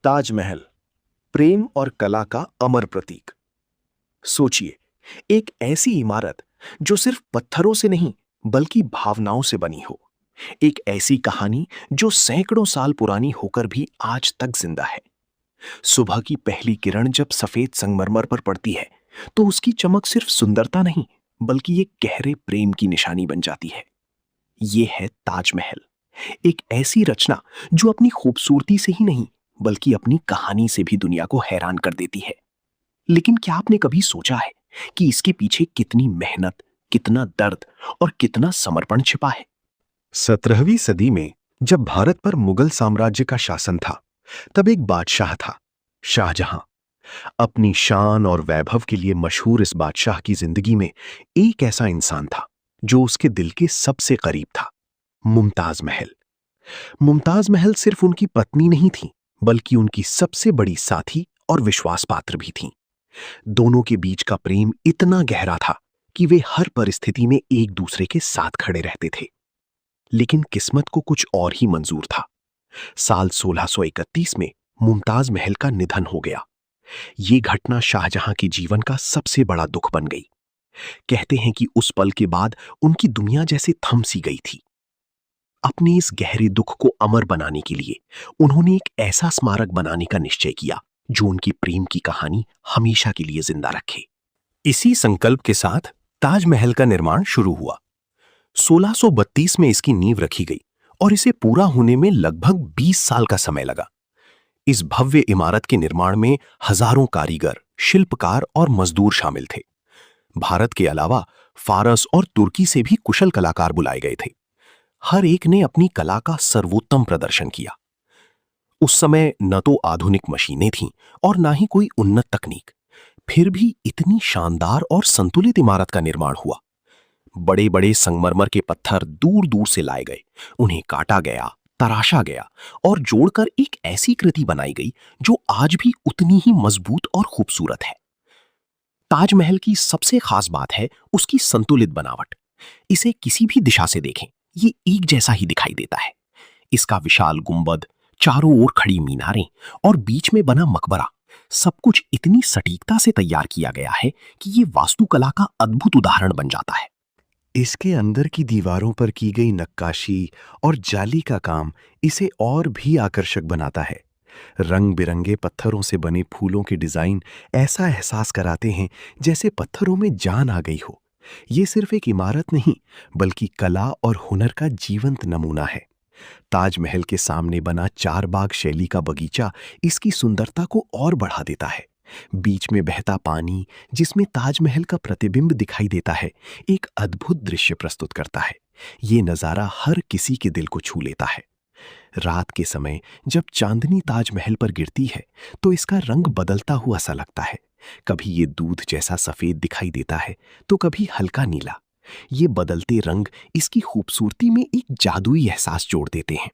ताजमहल, प्रेम और कला का अमर प्रतीक। सोचिए, एक ऐसी इमारत जो सिर्फ पत्थरों से नहीं बल्कि भावनाओं से बनी हो। एक ऐसी कहानी जो सैकड़ों साल पुरानी होकर भी आज तक जिंदा है। सुबह की पहली किरण जब सफेद संगमरमर पर पड़ती है तो उसकी चमक सिर्फ सुंदरता नहीं बल्कि एक गहरे प्रेम की निशानी बन जाती है। ये है ताजमहल, एक ऐसी रचना जो अपनी खूबसूरती से ही नहीं बल्कि अपनी कहानी से भी दुनिया को हैरान कर देती है। लेकिन क्या आपने कभी सोचा है कि इसके पीछे कितनी मेहनत, कितना दर्द और कितना समर्पण छिपा है? 17वीं सदी में जब भारत पर मुगल साम्राज्य का शासन था, तब एक बादशाह था, शाहजहां। अपनी शान और वैभव के लिए मशहूर इस बादशाह की जिंदगी में एक ऐसा इंसान था जो उसके दिल के सबसे करीब था, मुमताज महल। मुमताज महल सिर्फ उनकी पत्नी नहीं थी, बल्कि उनकी सबसे बड़ी साथी और विश्वास पात्र भी थी। दोनों के बीच का प्रेम इतना गहरा था कि वे हर परिस्थिति में एक दूसरे के साथ खड़े रहते थे। लेकिन किस्मत को कुछ और ही मंजूर था। साल 1631 में मुमताज महल का निधन हो गया। ये घटना शाहजहां के जीवन का सबसे बड़ा दुख बन गई। कहते हैं कि उस पल के बाद उनकी दुनिया जैसे थम सी गई थी। अपने इस गहरे दुख को अमर बनाने के लिए उन्होंने एक ऐसा स्मारक बनाने का निश्चय किया जो उनकी प्रेम की कहानी हमेशा के लिए जिंदा रखे। इसी संकल्प के साथ ताजमहल का निर्माण शुरू हुआ। 1632 में इसकी नींव रखी गई और इसे पूरा होने में लगभग 20 साल का समय लगा। इस भव्य इमारत के निर्माण में हजारों कारीगर, शिल्पकार और मजदूर शामिल थे। भारत के अलावा फारस और तुर्की से भी कुशल कलाकार बुलाए गए थे। हर एक ने अपनी कला का सर्वोत्तम प्रदर्शन किया। उस समय न तो आधुनिक मशीनें थीं और ना ही कोई उन्नत तकनीक, फिर भी इतनी शानदार और संतुलित इमारत का निर्माण हुआ। बड़े बड़े संगमरमर के पत्थर दूर दूर से लाए गए, उन्हें काटा गया, तराशा गया और जोड़कर एक ऐसी कृति बनाई गई जो आज भी उतनी ही मजबूत और खूबसूरत है। ताजमहल की सबसे खास बात है उसकी संतुलित बनावट। इसे किसी भी दिशा से देखें, ये एक जैसा ही दिखाई देता है। इसका विशाल गुंबद, चारों ओर खड़ी मीनारें और बीच में बना मकबरा, सब कुछ इतनी सटीकता से तैयार किया गया है कि ये वास्तुकला का अद्भुत उदाहरण बन जाता है। इसके अंदर की दीवारों पर की गई नक्काशी और जाली का काम इसे और भी आकर्षक बनाता है। रंग बिरंगे पत्थरों से बने फूलों के डिजाइन ऐसा एहसास कराते हैं जैसे पत्थरों में जान आ गई हो। ये सिर्फ एक इमारत नहीं बल्कि कला और हुनर का जीवंत नमूना है। ताजमहल के सामने बना चार बाग शैली का बगीचा इसकी सुंदरता को और बढ़ा देता है। बीच में बहता पानी जिसमें ताजमहल का प्रतिबिंब दिखाई देता है, एक अद्भुत दृश्य प्रस्तुत करता है। ये नजारा हर किसी के दिल को छू लेता है। रात के समय जब चांदनी ताजमहल पर गिरती है तो इसका रंग बदलता हुआ सा लगता है। कभी ये दूध जैसा सफेद दिखाई देता है तो कभी हल्का नीला। ये बदलते रंग इसकी खूबसूरती में एक जादुई एहसास जोड़ देते हैं।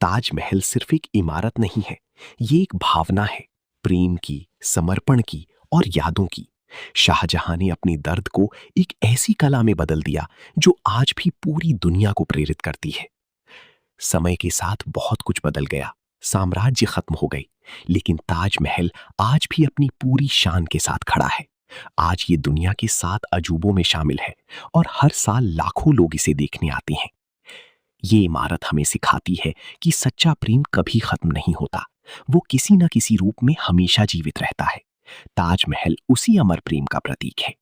ताजमहल सिर्फ एक इमारत नहीं है, ये एक भावना है, प्रेम की, समर्पण की और यादों की। शाहजहां ने अपने दर्द को एक ऐसी कला में बदल दिया जो आज भी पूरी दुनिया को प्रेरित करती है। समय के साथ बहुत कुछ बदल गया, साम्राज्य खत्म हो गए, लेकिन ताजमहल आज भी अपनी पूरी शान के साथ खड़ा है। आज ये दुनिया के 7 अजूबों में शामिल है और हर साल लाखों लोग इसे देखने आते हैं। ये इमारत हमें सिखाती है कि सच्चा प्रेम कभी खत्म नहीं होता, वो किसी न किसी रूप में हमेशा जीवित रहता है। ताजमहल उसी अमर प्रेम का प्रतीक है।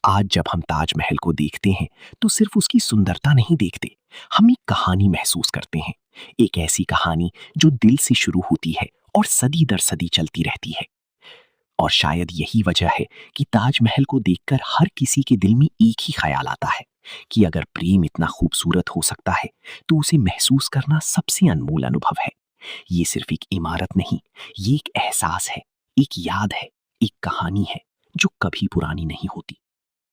आज जब हम ताजमहल को देखते हैं तो सिर्फ उसकी सुंदरता नहीं देखते, हम एक कहानी महसूस करते हैं। एक ऐसी कहानी जो दिल से शुरू होती है और सदी दर सदी चलती रहती है। और शायद यही वजह है कि ताजमहल को देखकर हर किसी के दिल में एक ही ख्याल आता है कि अगर प्रेम इतना खूबसूरत हो सकता है तो उसे महसूस करना सबसे अनमोल अनुभव है। ये सिर्फ एक इमारत नहीं, ये एक एहसास है, एक याद है, एक कहानी है जो कभी पुरानी नहीं होती।